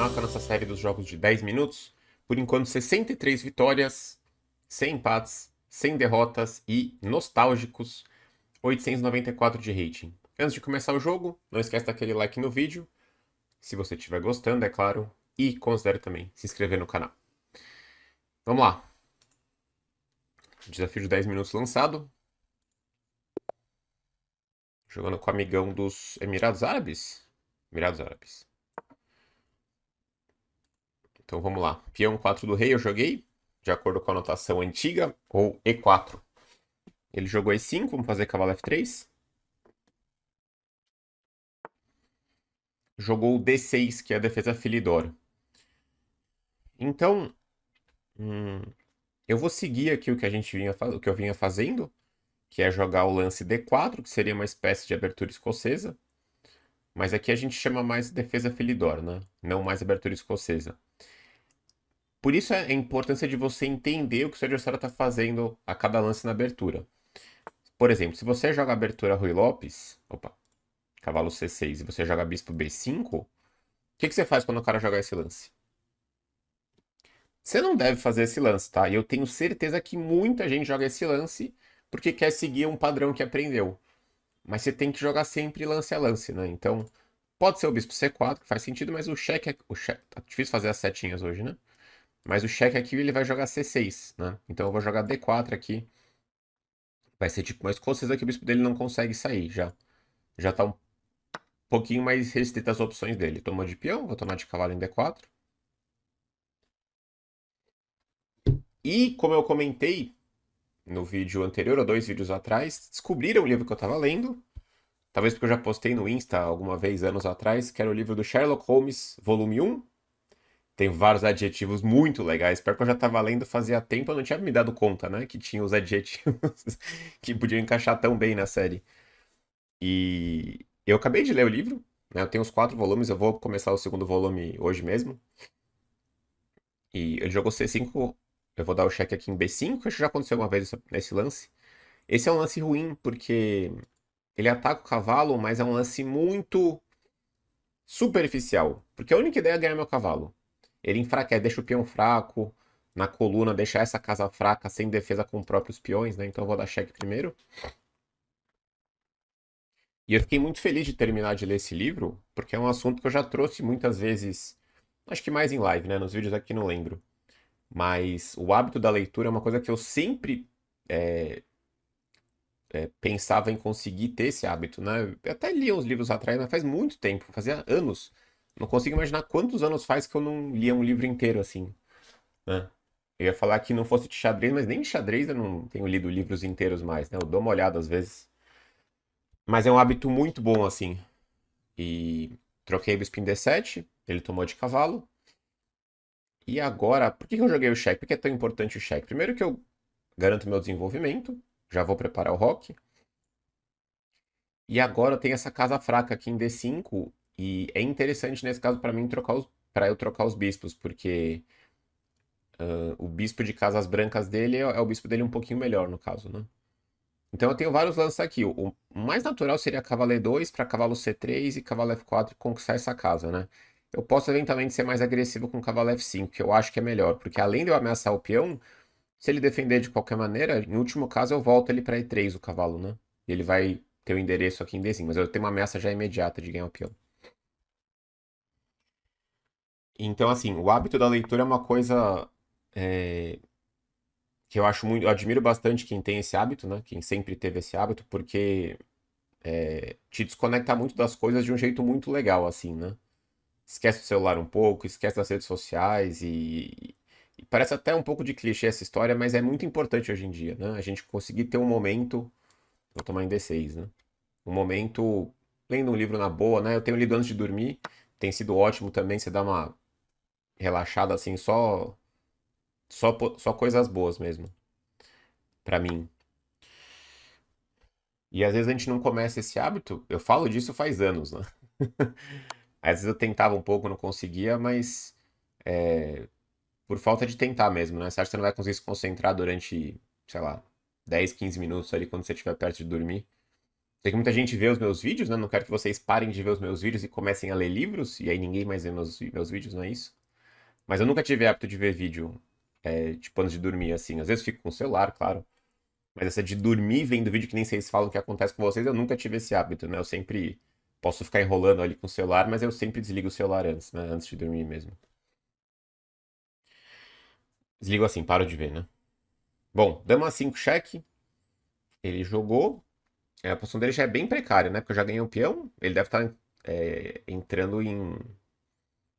continuar com a nossa série dos jogos de 10 minutos. Por enquanto, 63 vitórias, 100 empates, 100 derrotas e nostálgicos 894 de rating. Antes de começar o jogo, não esquece daquele like no vídeo, se você estiver gostando, é claro, e considere também se inscrever no canal. Vamos lá. Desafio de 10 minutos lançado. Jogando com o amigão dos Emirados Árabes. Emirados Árabes. Então vamos lá. Peão 4 do rei eu joguei, de acordo com a anotação antiga, ou E4. Ele jogou E5, vamos fazer cavalo F3. Jogou o D6, que é a defesa Filidor. Então, eu vou seguir aqui o que o que eu vinha fazendo, que é jogar o lance D4, que seria uma espécie de abertura escocesa. Mas aqui a gente chama mais defesa Filidor, né? Não mais abertura escocesa. Por isso a importância de você entender o que o seu adversário está fazendo a cada lance na abertura. Por exemplo, se você joga a abertura Rui Lopes, opa, cavalo C6 e você joga bispo B5, o que você faz quando o cara jogar esse lance? Você não deve fazer esse lance, tá? E eu tenho certeza que muita gente joga esse lance porque quer seguir um padrão que aprendeu. Mas você tem que jogar sempre lance a lance, né? Então, pode ser o bispo C4, que faz sentido, mas o cheque é... Tá difícil fazer as setinhas hoje, né? Mas o cheque aqui ele vai jogar C6, né? Então eu vou jogar D4 aqui. Vai ser tipo uma escocesa que o bispo dele não consegue sair já. Já tá um pouquinho mais restrita as opções dele. Tomou de peão, vou tomar de cavalo em D4. E como eu comentei no vídeo anterior, ou 2 vídeos atrás, descobriram o livro que eu estava lendo. Talvez porque eu já postei no Insta alguma vez, anos atrás, que era o livro do Sherlock Holmes, volume 1. Tem vários adjetivos muito legais. Pior que eu já estava lendo fazia tempo, eu não tinha me dado conta, né? Que tinha os adjetivos que podiam encaixar tão bem na série. E eu acabei de ler o livro, né? Eu tenho os 4 volumes, eu vou começar o segundo volume hoje mesmo. E ele jogou C5, eu vou dar o cheque aqui em B5, acho que já aconteceu uma vez nesse lance. Esse é um lance ruim, porque ele ataca o cavalo, mas é um lance muito superficial. Porque a única ideia é ganhar meu cavalo. Ele enfraquece, deixa o peão fraco na coluna, deixar essa casa fraca sem defesa com próprios peões, né? Então eu vou dar cheque primeiro. E eu fiquei muito feliz de terminar de ler esse livro, porque é um assunto que eu já trouxe muitas vezes, acho que mais em live, né? Nos vídeos aqui não lembro. Mas o hábito da leitura é uma coisa que eu sempre pensava em conseguir ter esse hábito, né? Eu até li uns livros atrás, mas faz muito tempo, fazia anos. Não consigo imaginar quantos anos faz que eu não lia um livro inteiro assim, né? Eu ia falar que não fosse de xadrez, mas nem de xadrez eu não tenho lido livros inteiros mais, né? Eu dou uma olhada às vezes. Mas é um hábito muito bom, assim. E troquei o bispo em D7, ele tomou de cavalo. E agora, por que que eu joguei o cheque? Por que é tão importante o cheque? Primeiro que eu garanto meu desenvolvimento, já vou preparar o roque. E agora eu tenho essa casa fraca aqui em D5, e é interessante nesse caso para mim para eu trocar os bispos, porque o bispo de casas brancas dele é o bispo dele um pouquinho melhor no caso, né? Então eu tenho vários lances aqui. O mais natural seria cavalo E2 para cavalo C3 e cavalo F4 conquistar essa casa, né? Eu posso eventualmente ser mais agressivo com cavalo F5, que eu acho que é melhor, porque além de eu ameaçar o peão, se ele defender de qualquer maneira, em último caso eu volto ele para E3 o cavalo, né? E ele vai ter o endereço aqui em D5, mas eu tenho uma ameaça já imediata de ganhar o peão. Então, assim, o hábito da leitura é uma coisa é, que eu acho muito, eu admiro bastante quem tem esse hábito, né? Quem sempre teve esse hábito, porque te desconecta muito das coisas de um jeito muito legal, assim, né? Esquece o celular um pouco, esquece das redes sociais e parece até um pouco de clichê essa história, mas é muito importante hoje em dia, né? A gente conseguir ter um momento, vou tomar em D6, né? Um momento lendo um livro na boa, né? Eu tenho lido antes de dormir, tem sido ótimo também, você dá uma relaxada assim, só coisas boas mesmo, pra mim. E às vezes a gente não começa esse hábito, eu falo disso faz anos, né? Às vezes eu tentava um pouco, não conseguia, mas por falta de tentar mesmo, né? Você acha que você não vai conseguir se concentrar durante, sei lá, 10, 15 minutos ali quando você estiver perto de dormir? Sei que muita gente vê os meus vídeos, né? Não quero que vocês parem de ver os meus vídeos e comecem a ler livros, e aí ninguém mais vê meus vídeos, não é isso? Mas eu nunca tive hábito de ver vídeo, tipo, antes de dormir, assim. Às vezes fico com o celular, claro. Mas essa de dormir vendo vídeo que nem vocês falam que acontece com vocês, eu nunca tive esse hábito, né? Eu sempre posso ficar enrolando ali com o celular, mas eu sempre desligo o celular antes, né? Antes de dormir mesmo. Desligo assim, paro de ver, né? Bom, dama 5 cheque. Ele jogou. A posição dele já é bem precária, né? Porque eu já ganhei um peão. Ele deve estar entrando em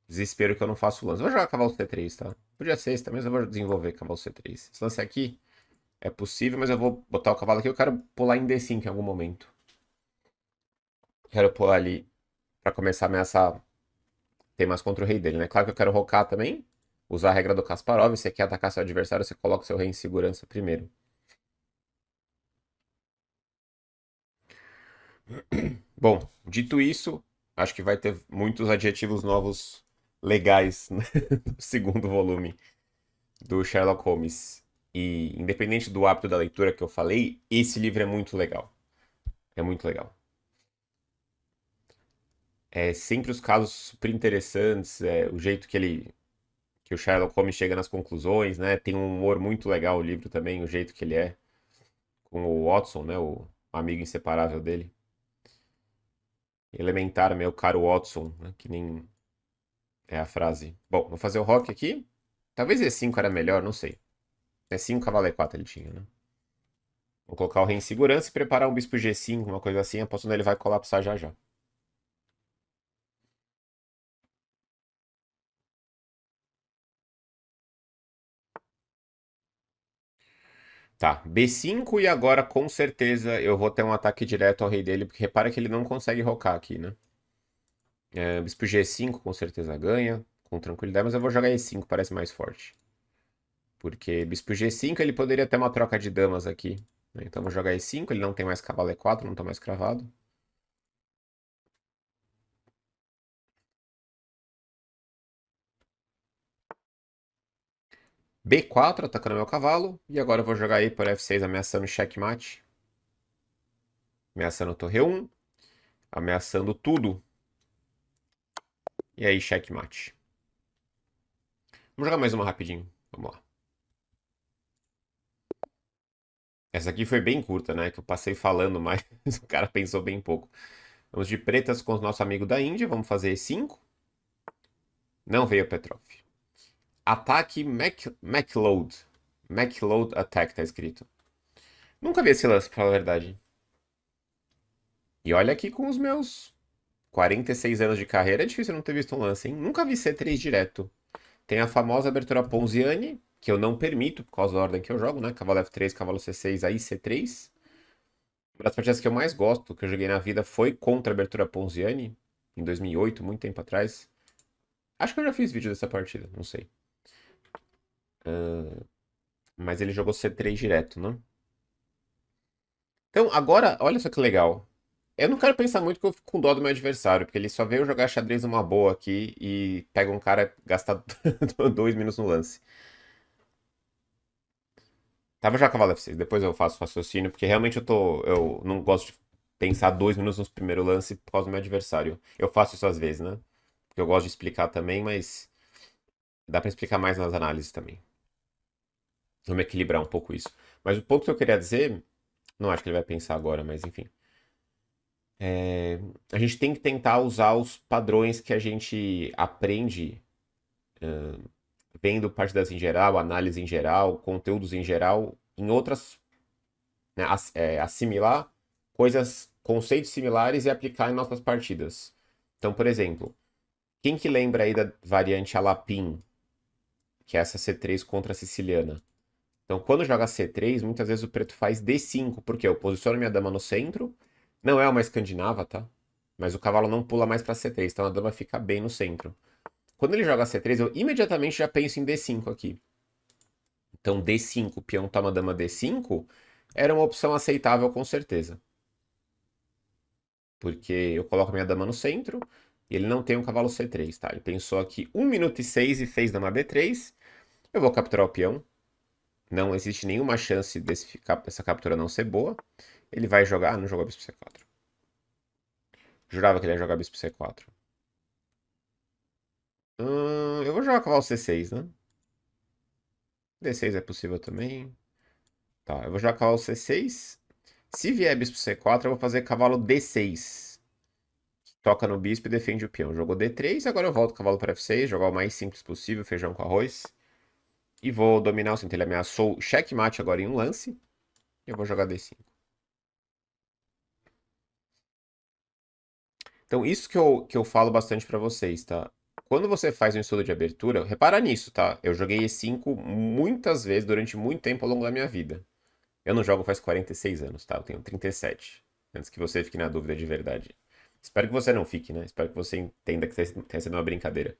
desespero que eu não faço lance. Eu vou jogar cavalo C3, tá? Podia ser esse também, mas eu vou desenvolver cavalo C3. Esse lance aqui é possível, mas eu vou botar o cavalo aqui. Eu quero pular em D5 em algum momento. Quero pular ali pra começar a ameaçar temas contra o rei dele, né? Claro que eu quero rocar também. Usar a regra do Kasparov. Se você quer atacar seu adversário, você coloca seu rei em segurança primeiro. Bom, dito isso, acho que vai ter muitos adjetivos novos legais no segundo volume do Sherlock Holmes. E independente do hábito da leitura que eu falei, esse livro é muito legal. É muito legal. É sempre os casos super interessantes, o jeito que o Sherlock Holmes chega nas conclusões, né? Tem um humor muito legal o livro também, o jeito que ele é com o Watson, né? O amigo inseparável dele. Elementar, meu caro Watson, né? Que nem é a frase. Bom, vou fazer o rock aqui. Talvez E5 era melhor, não sei. E5, cavalo E4 ele tinha, né? Vou colocar o rei em segurança e preparar um bispo G5, uma coisa assim. Aposto que ele vai colapsar já já. Tá, B5 e agora com certeza eu vou ter um ataque direto ao rei dele, porque repara que ele não consegue rocar aqui, né? Bispo G5 com certeza ganha, com tranquilidade, mas eu vou jogar E5, parece mais forte. Porque bispo G5 ele poderia ter uma troca de damas aqui, né? Então eu vou jogar E5, ele não tem mais cavalo E4, não tá mais cravado. B4, atacando meu cavalo. E agora eu vou jogar aí por F6, ameaçando checkmate. Ameaçando torre 1. Ameaçando tudo. E aí, checkmate. Vamos jogar mais uma rapidinho. Vamos lá. Essa aqui foi bem curta, né? Que eu passei falando, mas o cara pensou bem pouco. Vamos de pretas com o nosso amigo da Índia. Vamos fazer E5. Não veio Petrov. Ataque MacLeod. MacLeod Attack tá escrito. Nunca vi esse lance, pra falar a verdade. E olha aqui com os meus 46 anos de carreira, é difícil não ter visto um lance, hein? Nunca vi C3 direto. Tem a famosa abertura Ponziani, que eu não permito, por causa da ordem que eu jogo, né? Cavalo F3, cavalo C6, aí C3. Uma das partidas que eu mais gosto, que eu joguei na vida, foi contra a abertura Ponziani, em 2008, muito tempo atrás. Acho que eu já fiz vídeo dessa partida, não sei. Mas ele jogou C3 direto, né? Então, agora, olha só que legal. Eu não quero pensar muito que eu fico com dó do meu adversário, porque ele só veio jogar xadrez numa boa aqui e pega um cara e gasta 2 minutos no lance. Tava já cavalo F6, depois eu faço raciocínio, porque realmente eu não gosto de pensar 2 minutos no primeiro lance por causa do meu adversário. Eu faço isso às vezes, né? Porque eu gosto de explicar também, mas dá pra explicar mais nas análises também. Vamos equilibrar um pouco isso. Mas o ponto que eu queria dizer, não acho que ele vai pensar agora, mas enfim. A gente tem que tentar usar os padrões que a gente aprende vendo partidas em geral, análise em geral, conteúdos em geral, em outras, né, assimilar coisas, conceitos similares e aplicar em nossas partidas. Então, por exemplo, quem que lembra aí da variante Alapin, que é essa C3 contra a siciliana? Então, quando joga C3, muitas vezes o preto faz D5, porque eu posiciono minha dama no centro, não é uma escandinava, tá? Mas o cavalo não pula mais para C3, então a dama fica bem no centro. Quando ele joga C3, eu imediatamente já penso em D5 aqui. Então D5, peão toma dama D5, era uma opção aceitável com certeza. Porque eu coloco minha dama no centro e ele não tem um cavalo C3, tá? Ele pensou aqui 1 minuto e 6 e fez dama B3. Eu vou capturar o peão. Não existe nenhuma chance dessa captura não ser boa. Ele vai jogar. Ah, não jogou bispo C4. Jurava que ele ia jogar bispo C4. Eu vou jogar cavalo C6, né? D6 é possível também. Tá, eu vou jogar cavalo C6. Se vier bispo C4, eu vou fazer cavalo D6. Toca no bispo e defende o peão. Jogou D3, agora eu volto o cavalo para F6, jogar o mais simples possível, feijão com arroz. E vou dominar o centro. Ele ameaçou checkmate agora em um lance. E eu vou jogar D5. Então, isso que eu falo bastante pra vocês, tá? Quando você faz um estudo de abertura, repara nisso, tá? Eu joguei E5 muitas vezes durante muito tempo ao longo da minha vida. Eu não jogo faz 46 anos, tá? Eu tenho 37. Antes que você fique na dúvida de verdade. Espero que você não fique, né? Espero que você entenda que tenha sido uma brincadeira.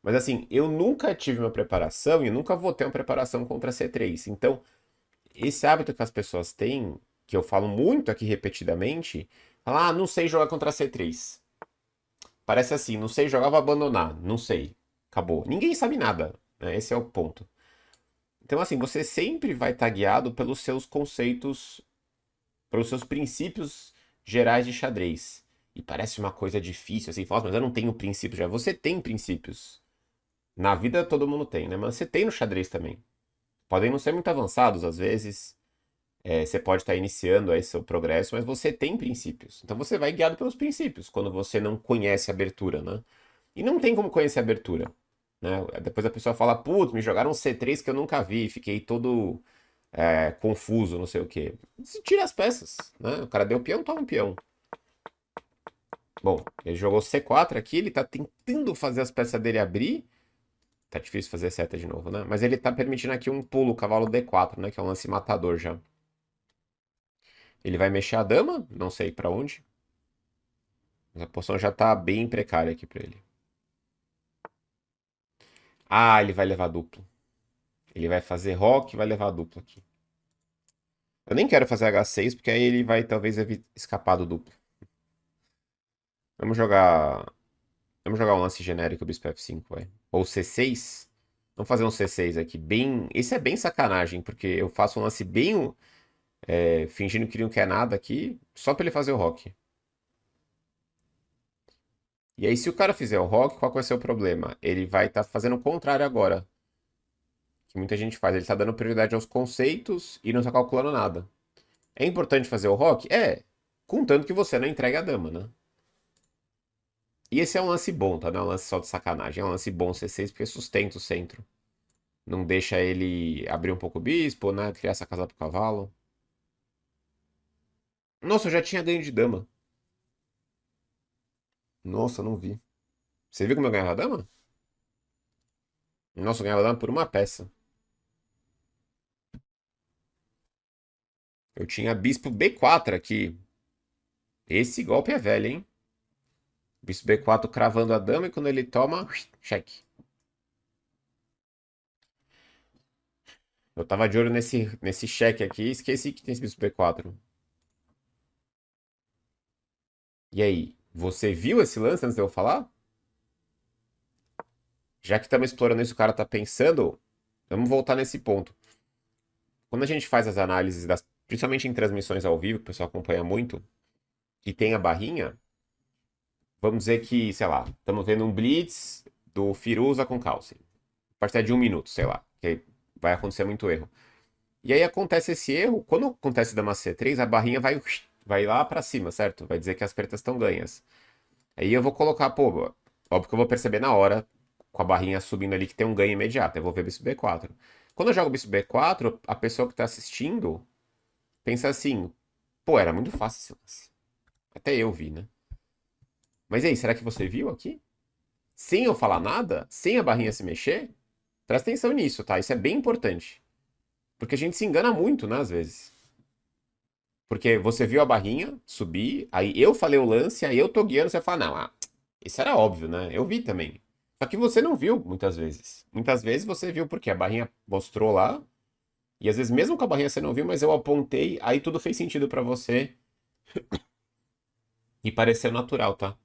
Mas assim, eu nunca tive uma preparação e nunca vou ter uma preparação contra C3. Então, esse hábito que as pessoas têm, que eu falo muito aqui repetidamente, falar, não sei jogar contra C3. Parece assim, não sei jogar, vou abandonar. Não sei. Acabou. Ninguém sabe nada, né? Esse é o ponto. Então, assim, você sempre vai estar guiado pelos seus conceitos, pelos seus princípios gerais de xadrez. E parece uma coisa difícil, assim, fala, mas eu não tenho princípios já. Você tem princípios. Na vida todo mundo tem, né? Mas você tem no xadrez também. Podem não ser muito avançados às vezes. Você pode estar iniciando aí seu progresso, mas você tem princípios. Então você vai guiado pelos princípios, quando você não conhece a abertura, né? E não tem como conhecer a abertura, né? Depois a pessoa fala, putz, me jogaram um C3 que eu nunca vi, fiquei todo confuso, não sei o quê. Se tira as peças, né? O cara deu peão, toma um peão. Bom, ele jogou C4 aqui, ele tá tentando fazer as peças dele abrir. Tá difícil fazer seta de novo, né? Mas ele tá permitindo aqui um pulo, cavalo D4, né? Que é um lance matador já. Ele vai mexer a dama, não sei pra onde. Mas a posição já tá bem precária aqui pra ele. Ah, ele vai levar duplo. Ele vai fazer rock e vai levar duplo aqui. Eu nem quero fazer H6, porque aí ele vai talvez escapar do duplo. Vamos jogar. Vamos jogar um lance genérico bispo F5, vai. Ou C6. Vamos fazer um C6 aqui, bem. Esse é bem sacanagem, porque eu faço um lance bem. Fingindo que não quer nada aqui, só pra ele fazer o rock. E aí, se o cara fizer o rock, qual que vai ser o problema? Ele vai estar fazendo o contrário agora. Que muita gente faz. Ele está dando prioridade aos conceitos e não está calculando nada. É importante fazer o rock? É. Contanto que você não entregue a dama, né? E esse é um lance bom, tá? Não é um lance só de sacanagem. É um lance bom C6 porque sustenta o centro. Não deixa ele abrir um pouco o bispo, né? Criar essa casa pro cavalo. Nossa, eu já tinha ganho de dama. Nossa, não vi. Você viu como eu ganhava a dama? Nossa, eu ganhava a dama por uma peça. Eu tinha bispo B4 aqui. Esse golpe é velho, hein? Bispo B4 cravando a dama e quando ele toma, cheque. Eu tava de olho nesse cheque aqui e esqueci que tem esse bispo B4. E aí, você viu esse lance antes de eu falar? Já que estamos explorando isso, o cara tá pensando, vamos voltar nesse ponto. Quando a gente faz as análises, principalmente em transmissões ao vivo, que o pessoal acompanha muito, e tem a barrinha, vamos dizer que, sei lá, estamos vendo um blitz do Firuza com Calci. A partir de 1 minuto, sei lá, que vai acontecer muito erro. E aí acontece esse erro, quando acontece dama C3, a barrinha vai lá pra cima, certo? Vai dizer que as pretas estão ganhas. Aí eu vou colocar, pô, óbvio que eu vou perceber na hora, com a barrinha subindo ali, que tem um ganho imediato. Eu vou ver bispo B4. Quando eu jogo bispo B4, a pessoa que tá assistindo pensa assim, pô, era muito fácil esse lance. Até eu vi, né? Mas e aí, será que você viu aqui? Sem eu falar nada? Sem a barrinha se mexer? Presta atenção nisso, tá? Isso é bem importante. Porque a gente se engana muito, né, às vezes. Porque você viu a barrinha subir, aí eu falei o lance, aí eu tô guiando, você fala, não, isso era óbvio, né? Eu vi também. Só que você não viu muitas vezes. Muitas vezes você viu porque a barrinha mostrou lá, e às vezes mesmo com a barrinha você não viu, mas eu apontei, aí tudo fez sentido pra você e pareceu natural, tá?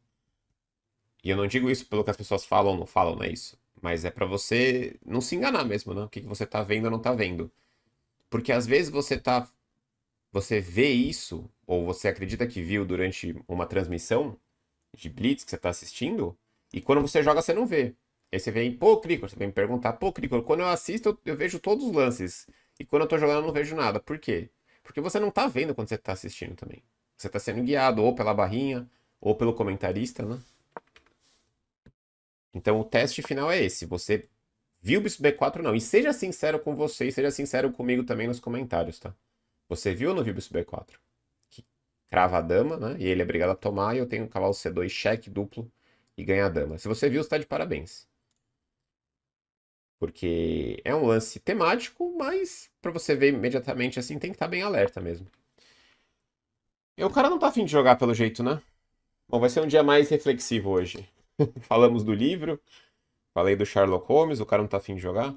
E eu não digo isso pelo que as pessoas falam ou não falam, não é isso. Mas é pra você não se enganar mesmo, né? O que você tá vendo ou não tá vendo. Porque às vezes você vê isso, ou você acredita que viu durante uma transmissão, de blitz que você tá assistindo, e quando você joga você não vê. Aí você vem, pô, Cricor, você vem me perguntar, pô, Cricor, quando eu assisto eu vejo todos os lances, e quando eu tô jogando eu não vejo nada. Por quê? Porque você não tá vendo quando você tá assistindo também. Você tá sendo guiado ou pela barrinha, ou pelo comentarista, né? Então o teste final é esse. Você viu o Bispo B4 não? E seja sincero com você e seja sincero comigo também nos comentários, tá? Você viu ou não viu o Bispo B4? Que crava a dama, né? E ele é obrigado a tomar, e eu tenho o cavalo C2, cheque duplo e ganha a dama. Se você viu, você tá de parabéns. Porque é um lance temático, mas pra você ver imediatamente assim, tem que estar bem alerta mesmo. E o cara não tá afim de jogar pelo jeito, né? Bom, vai ser um dia mais reflexivo hoje. Falamos do livro, falei do Sherlock Holmes, o cara não tá afim de jogar.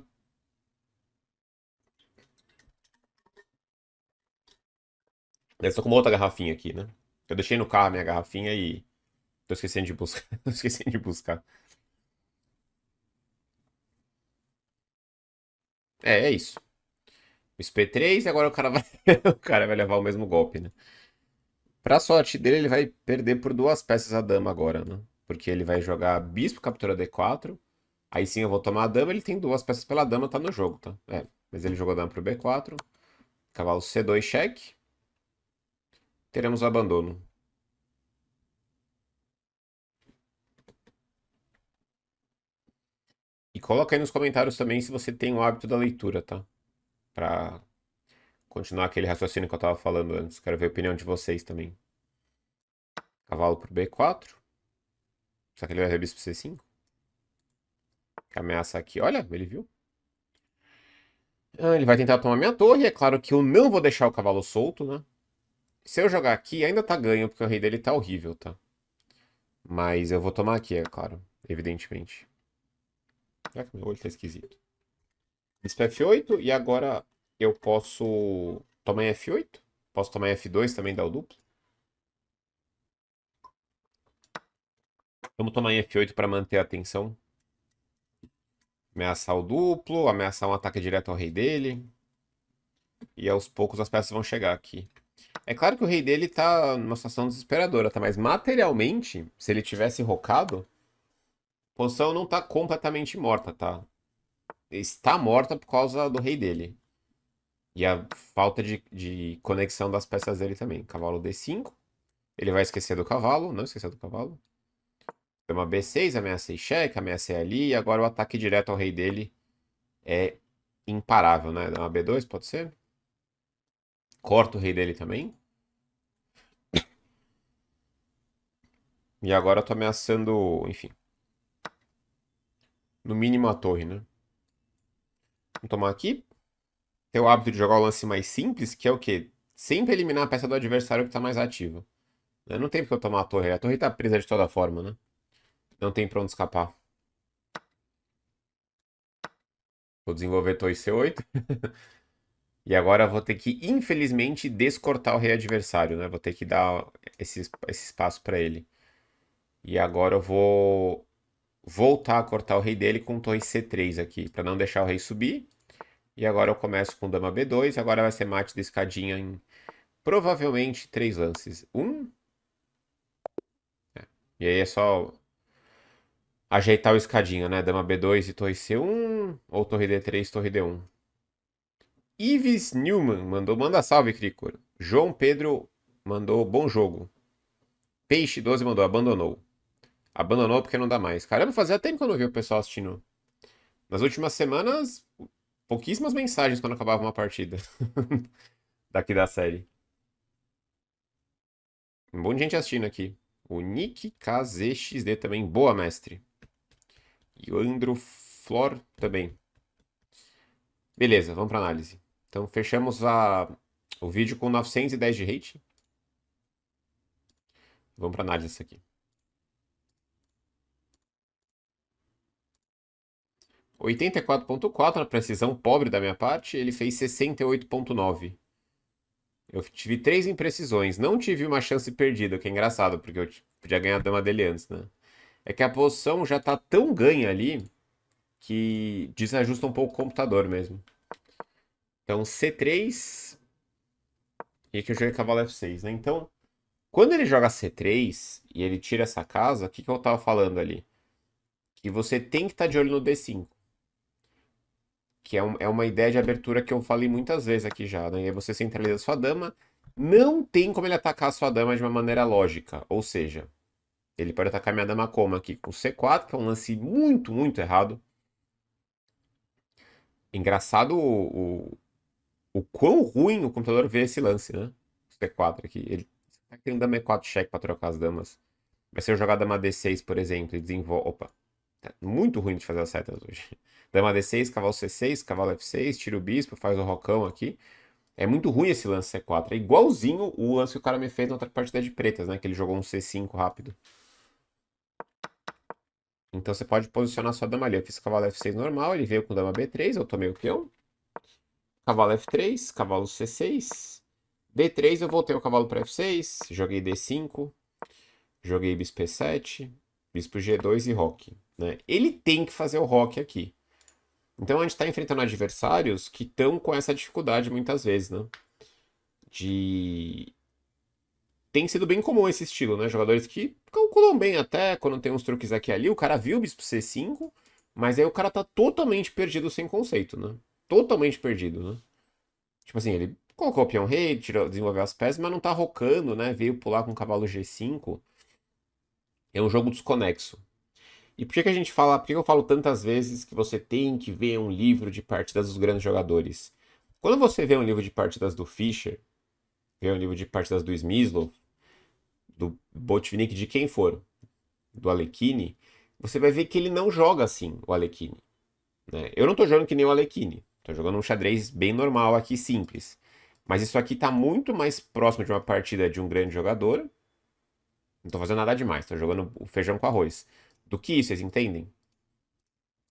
Eu estou com uma outra garrafinha aqui, né? Eu deixei no carro a minha garrafinha e tô esquecendo de buscar. Tô esquecendo de buscar. É isso. O SP3 e agora o cara vai, o cara vai levar o mesmo golpe, né? Pra sorte dele, ele vai perder por duas peças a dama agora, né? Porque ele vai jogar bispo, captura D4. Aí sim eu vou tomar a dama, ele tem duas peças pela dama, tá no jogo, tá? É, mas ele jogou a dama pro B4. Cavalo C2 cheque. Teremos o abandono. E coloca aí nos comentários também se você tem o hábito da leitura, tá? Pra continuar aquele raciocínio que eu tava falando antes. Quero ver a opinião de vocês também. Cavalo pro B4. Só que ele vai ver bispo C5. Que ameaça aqui. Olha, ele viu. Ah, ele vai tentar tomar minha torre. É claro que eu não vou deixar o cavalo solto, né? Se eu jogar aqui, ainda tá ganho, porque o rei dele tá horrível, tá? Mas eu vou tomar aqui, é claro. Evidentemente. Já que meu olho tá esquisito. Bispo F8. E agora eu posso tomar em F8. Posso tomar em F2 também, dar o duplo. Vamos tomar em F8 para manter a atenção. Ameaçar o duplo, ameaçar um ataque direto ao rei dele. E aos poucos as peças vão chegar aqui. É claro que o rei dele tá numa situação desesperadora, tá? Mas materialmente, se ele tivesse rocado, a posição não tá completamente morta, tá? Está morta por causa do rei dele. E a falta de conexão das peças dele também. Cavalo D5. Ele vai esquecer do cavalo. Não esqueceu do cavalo. Dama B6, ameacei cheque, ameacei ali. E agora o ataque direto ao rei dele é imparável, né? Dama B2, pode ser? Corta o rei dele também. E agora eu tô ameaçando, enfim. No mínimo a torre, né? Vamos tomar aqui. Ter o hábito de jogar o lance mais simples, que é o quê? Sempre eliminar a peça do adversário que tá mais ativa. Né? Não tem porque eu tomar a torre. A torre tá presa de toda forma, né? Não tem pra onde escapar. Vou desenvolver torre C8. E agora eu vou ter que, infelizmente, descortar o rei adversário, né? Vou ter que dar esse espaço pra ele. E agora eu vou voltar a cortar o rei dele com torre C3 aqui, pra não deixar o rei subir. E agora eu começo com dama B2. Agora vai ser mate de escadinha em provavelmente três lances. E aí é só ajeitar o escadinho, né? Dama B2 e torre C1. Ou torre D3, torre D1. Ives Newman mandou, manda salve, Cricor. João Pedro mandou bom jogo. Peixe 12 mandou, abandonou. Abandonou porque não dá mais. Caramba, fazia tempo que eu não vi o pessoal assistindo. Nas últimas semanas, pouquíssimas mensagens quando acabava uma partida. Daqui da série. Um monte de gente assistindo aqui. O Nick KZXD também. Boa, mestre. E o Andro Flor também. Beleza, vamos para análise. Então, fechamos o vídeo com 910 de rate. Vamos para análise isso aqui. 84.4 na precisão pobre da minha parte, ele fez 68.9. Eu tive três imprecisões, não tive uma chance perdida, o que é engraçado, porque eu podia ganhar a dama dele antes, né? É que a posição já tá tão ganha ali que desajusta um pouco o computador mesmo. Então C3 e aqui eu joguei cavalo F6, né? Então Quando ele joga C3 e ele tira essa casa, o que, que eu tava falando ali? Que você tem que estar de olho no D5. Que é uma ideia de abertura que eu falei muitas vezes aqui já, né? E aí você centraliza sua dama. Não tem como ele atacar a sua dama de uma maneira lógica. Ou seja, ele pode atacar minha dama como aqui? Com C4, que é um lance muito, muito errado. Engraçado o quão ruim o computador vê esse lance, né? C4 aqui. Ele tem um dama E4 check pra trocar as damas. Vai ser eu jogar dama D6, por exemplo, e desenvolve. Opa, tá muito ruim de fazer as setas hoje. Dama D6, cavalo C6, cavalo F6, tira o bispo, faz o rocão aqui. É muito ruim esse lance C4. É igualzinho o lance que o cara me fez na outra partida de pretas, né? Que ele jogou um C5 rápido. Então você pode posicionar sua dama ali. Eu fiz cavalo F6 normal, ele veio com dama B3, eu tomei o peão. Cavalo F3, cavalo C6. D3 eu voltei o cavalo para F6, joguei D5, joguei bispo E7, bispo G2 e roque. Né? Ele tem que fazer o roque aqui. Então a gente está enfrentando adversários que estão com essa dificuldade muitas vezes, né? De tem sido bem comum esse estilo, né? Jogadores que calculam bem até quando tem uns truques aqui e ali. O cara viu o bispo C5, mas aí o cara tá totalmente perdido sem conceito, né? Totalmente perdido, né? Tipo assim, ele colocou o peão rei, tirou, desenvolveu as peças, mas não tá rocando, né? Veio pular com o cavalo G5. É um jogo desconexo. E por que que a gente fala, por que eu falo tantas vezes que você tem que ver um livro de partidas dos grandes jogadores? Quando você vê um livro de partidas do Fischer, vê um livro de partidas do Smyslov, do Botvinnik, de quem for, do Alekhine, você vai ver que ele não joga assim, o Alekhine. Né? Eu não tô jogando que nem o Alekhine. Tô jogando um xadrez bem normal aqui, simples. Mas isso aqui tá muito mais próximo de uma partida de um grande jogador. Não tô fazendo nada demais, tô jogando o feijão com arroz. Do que isso, vocês entendem?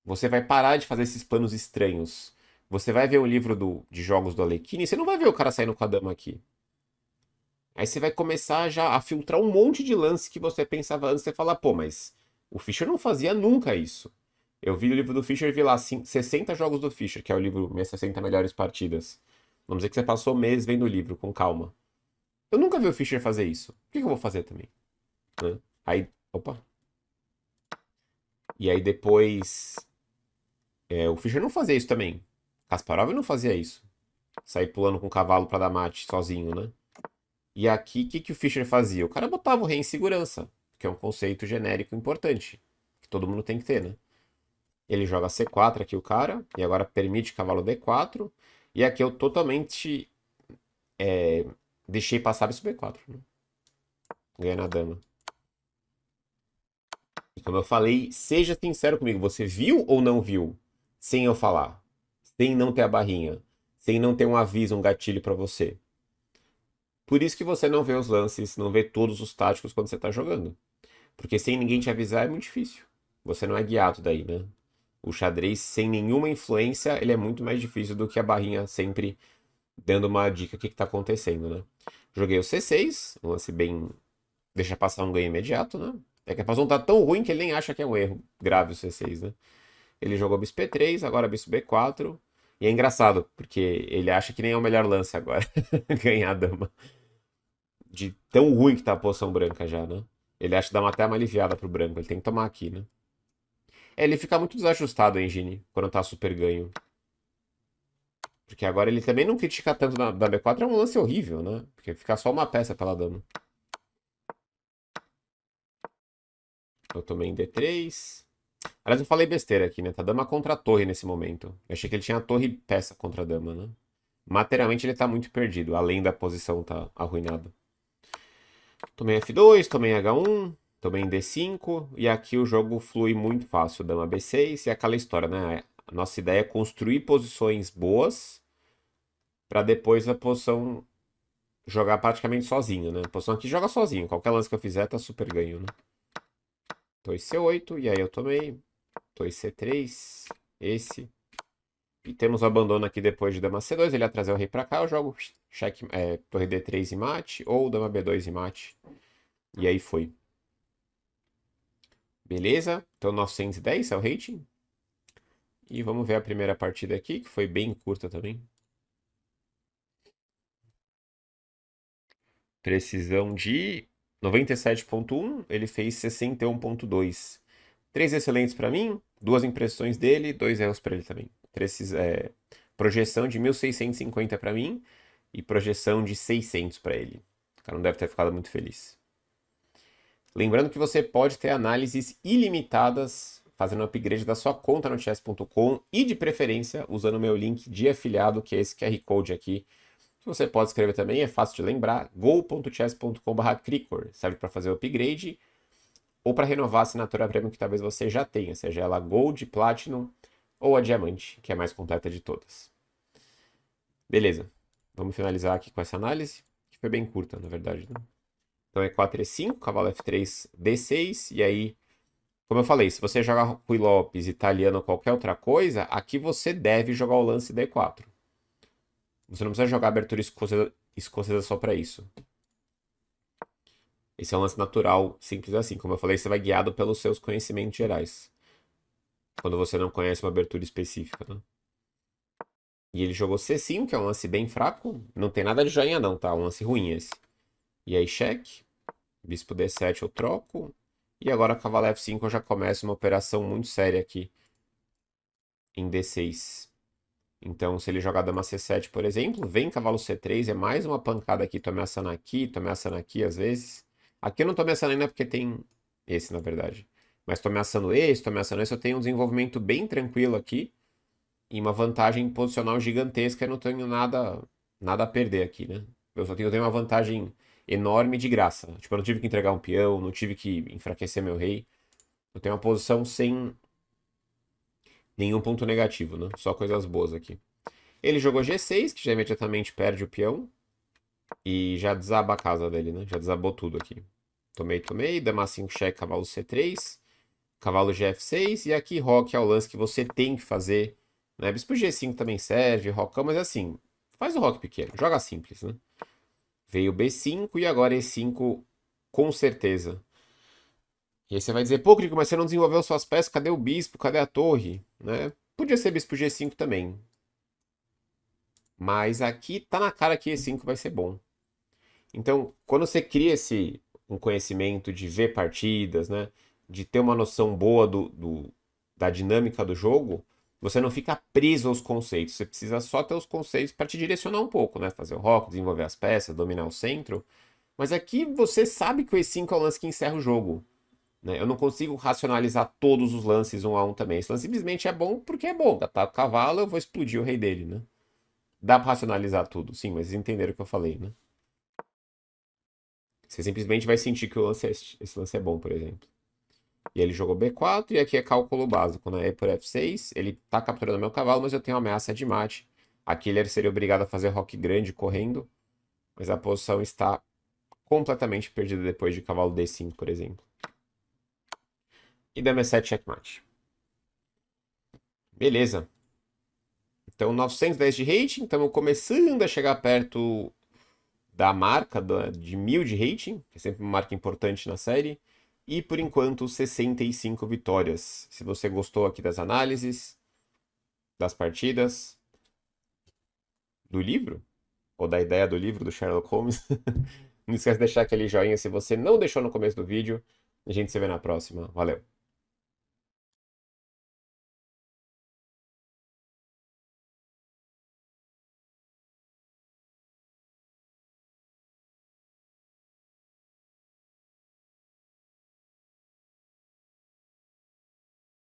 Você vai parar de fazer esses planos estranhos. Você vai ver o livro de jogos do Alekhine e você não vai ver o cara saindo com a dama aqui. Aí você vai começar já a filtrar um monte de lance que você pensava antes. Você fala, pô, mas o Fischer não fazia nunca isso. Eu vi o livro do Fischer e vi lá 60 jogos do Fischer, que é o livro Minhas 60 Melhores Partidas. Vamos dizer que você passou meses vendo o livro, com calma. Eu nunca vi o Fischer fazer isso. Por que que eu vou fazer também? Né? Aí, opa. E aí depois. O Fischer não fazia isso também. Kasparov não fazia isso. Sair pulando com o cavalo pra dar mate sozinho, né? E aqui, o que, que o Fischer fazia? O cara botava o rei em segurança, que é um conceito genérico importante, que todo mundo tem que ter, né? Ele joga C4 aqui o cara, e agora permite cavalo D4, e aqui eu totalmente deixei passar isso B4, né? Ganha na dama. E como eu falei, seja sincero comigo, você viu ou não viu? Sem eu falar, sem não ter a barrinha, sem não ter um aviso, um gatilho pra você. Por isso que você não vê os lances, não vê todos os táticos quando você tá jogando. Porque sem ninguém te avisar é muito difícil. Você não é guiado daí, né? O xadrez sem nenhuma influência, ele é muito mais difícil do que a barrinha sempre dando uma dica do que tá acontecendo, né? Joguei o C6, um lance bem... Deixa passar um ganho imediato, né? É que a posição tá tão ruim que ele nem acha que é um erro grave o C6, né? Ele jogou bispo B3, agora bispo B4. E é engraçado, porque ele acha que nem é o melhor lance agora. Ganhar a dama. De tão ruim que tá a posição branca já, né? Ele acha que dá até uma aliviada pro branco. Ele tem que tomar aqui, né? Ele fica muito desajustado, hein, Gini, quando tá super ganho. Porque agora ele também não critica tanto da B4, é um lance horrível, né? Porque fica só uma peça pela dama. Eu tomei em D3. Aliás, eu falei besteira aqui, né? Tá dama contra a torre nesse momento. Eu achei que ele tinha a torre e peça contra a dama, né? Materialmente ele tá muito perdido, além da posição tá arruinada. Tomei F2, tomei H1, tomei em D5, e aqui o jogo flui muito fácil. Dama B6 e aquela história, né? A nossa ideia é construir posições boas para depois a posição jogar praticamente sozinho, né? A posição aqui joga sozinho. Qualquer lance que eu fizer tá super ganho, né? Torre C8, e aí eu tomei. Torre C3, esse. E temos o abandono aqui depois de dama C2. Ele ia trazer o rei pra cá, eu jogo cheque, torre D3 e mate, ou dama B2 e mate. E aí foi. Beleza? Então 910 é o rating. E vamos ver a primeira partida aqui, que foi bem curta também. Precisão de 97,1, ele fez 61,2. Três excelentes para mim, duas impressões dele, dois erros para ele também. Projeção de 1650 para mim e projeção de 600 para ele. O cara não deve ter ficado muito feliz. Lembrando que você pode ter análises ilimitadas fazendo upgrade da sua conta no chess.com e de preferência usando o meu link de afiliado, que é esse QR Code aqui. Que você pode escrever também, é fácil de lembrar, go.chess.com/cricor. Serve para fazer o upgrade ou para renovar a assinatura premium que talvez você já tenha, seja ela Gold, Platinum ou a Diamante, que é a mais completa de todas. Beleza, vamos finalizar aqui com essa análise, que foi bem curta, na verdade, né? Então é 4 E5, cavalo F3, D6, e aí, como eu falei, se você jogar Rui Lopes, italiano ou qualquer outra coisa, aqui você deve jogar o lance D4. Você não precisa jogar abertura escocesa só para isso. Esse é um lance natural, simples assim. Como eu falei, você vai guiado pelos seus conhecimentos gerais. Quando você não conhece uma abertura específica, né? E ele jogou C5, que é um lance bem fraco. Não tem nada de joinha não, tá? Um lance ruim esse. E aí cheque. Bispo D7 eu troco. E agora cavalo F5 eu já começo uma operação muito séria aqui. Em D6. Então, se ele jogar dama C7, por exemplo, vem cavalo C3, é mais uma pancada aqui. Tô ameaçando aqui às vezes. Aqui eu não tô ameaçando ainda porque tem esse, na verdade. Mas tô ameaçando esse, eu tenho um desenvolvimento bem tranquilo aqui. E uma vantagem posicional gigantesca, eu não tenho nada a perder aqui, né? Eu tenho uma vantagem enorme de graça. Tipo, eu não tive que entregar um peão, não tive que enfraquecer meu rei. Eu tenho uma posição sem nenhum ponto negativo, né? Só coisas boas aqui. Ele jogou G6, que já imediatamente perde o peão. E já desaba a casa dele, né? Já desabou tudo aqui. Tomei. Dama 5 cheque, cavalo C3. Cavalo GF6. E aqui roque é o lance que você tem que fazer. Né? Bispo G5 também serve, rocão, mas assim, faz o roque pequeno. Joga simples, né? Veio B5 e agora E5 com certeza. E aí você vai dizer, pô, Crico, mas você não desenvolveu suas peças, cadê o bispo, cadê a torre? Né? Podia ser bispo G5 também. Mas aqui tá na cara que E5 vai ser bom. Então, quando você cria um conhecimento de ver partidas, né, de ter uma noção boa da dinâmica do jogo, você não fica preso aos conceitos. Você precisa só ter os conceitos para te direcionar um pouco, né? Fazer o rock, desenvolver as peças, dominar o centro. Mas aqui você sabe que o E5 é o lance que encerra o jogo. Né? Eu não consigo racionalizar todos os lances um a um também. Esse lance simplesmente é bom porque é bom. Tá o cavalo, eu vou explodir o rei dele, né? Dá para racionalizar tudo, sim, mas entenderam o que eu falei, né? Você simplesmente vai sentir que esse lance é bom, por exemplo. E ele jogou B4 e aqui é cálculo básico, né? E por F6, ele tá capturando meu cavalo, mas eu tenho ameaça de mate. Aqui ele seria obrigado a fazer roque grande correndo, mas a posição está completamente perdida depois de cavalo D5, por exemplo. E dama E7 checkmate. Beleza. Então 910 de rating, estamos começando a chegar perto da marca de 1000 de rating, que é sempre uma marca importante na série. E por enquanto 65 vitórias. Se você gostou aqui das análises, das partidas, do livro, ou da ideia do livro do Sherlock Holmes, não esquece de deixar aquele joinha se você não deixou no começo do vídeo. A gente se vê na próxima. Valeu!